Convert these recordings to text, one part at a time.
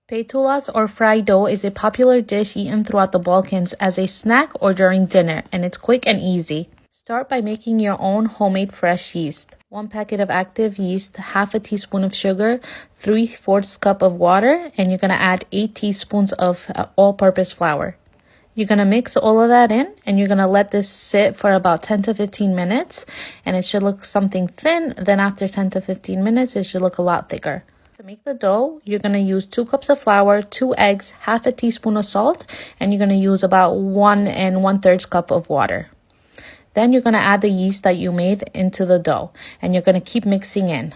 Petullas or fried dough is a popular dish eaten throughout the Balkans as a snack or during dinner, and it's quick and easy. Start by making your own homemade fresh yeast. 1 packet of active yeast, half a teaspoon of sugar, 3/4 cup of water, and you're going to add 8 teaspoons of all-purpose flour. You're going to mix all of that in, and you're going to let this sit for about 10 to 15 minutes, and it should look something thin. Then after 10 to 15 minutes, it should look a lot thicker. To make the dough, you're going to use 2 cups of flour, 2 eggs, half a teaspoon of salt, and you're going to use about 1 1/3 cup of water. Then you're going to add the yeast that you made into the dough, and you're going to keep mixing in.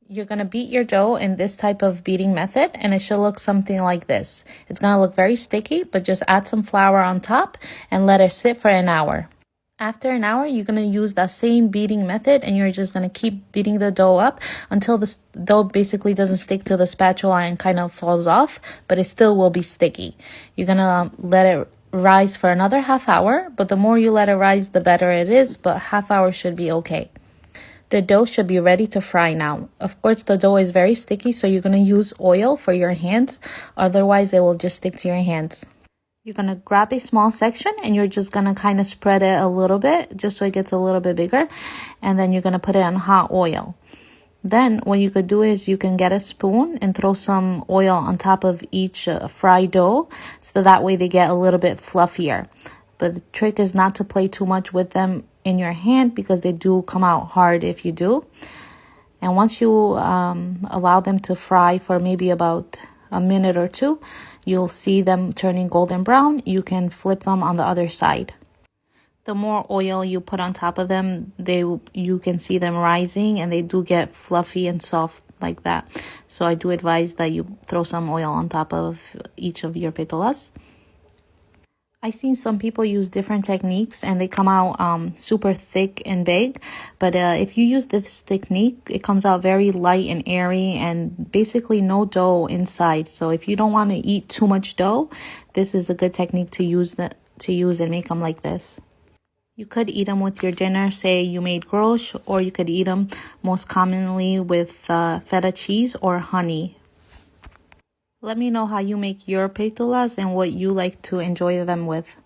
You're going to beat your dough in this type of beating method, and it should look something like this. It's going to look very sticky, but just add some flour on top and let it sit for an hour. After an hour, you're going to use that same beating method, and you're just going to keep beating the dough up until the dough basically doesn't stick to the spatula and kind of falls off, but it still will be sticky. You're going to let it rise for another half hour, but the more you let it rise, the better it is, but half hour should be okay. The dough should be ready to fry now. Of course, the dough is very sticky, so you're going to use oil for your hands. Otherwise, it will just stick to your hands. You're going to grab a small section, and you're just going to kind of spread it a little bit, just so it gets a little bit bigger. And then you're going to put it in hot oil. Then what you could do is you can get a spoon and throw some oil on top of each fried dough, so that way they get a little bit fluffier. But the trick is not to play too much with them in your hand, because they do come out hard if you do. And once you allow them to fry for maybe about a minute or two, you'll see them turning golden brown. You can flip them on the other side. The more oil you put on top of them, you can see them rising, and they do get fluffy and soft like that. So I do advise that you throw some oil on top of each of your petullas. I've seen some people use different techniques, and they come out super thick and big. But if you use this technique, it comes out very light and airy, and basically no dough inside. So if you don't want to eat too much dough, this is a good technique to use and make them like this. You could eat them with your dinner, say you made grosh, or you could eat them most commonly with feta cheese or honey. Let me know how you make your petullas and what you like to enjoy them with.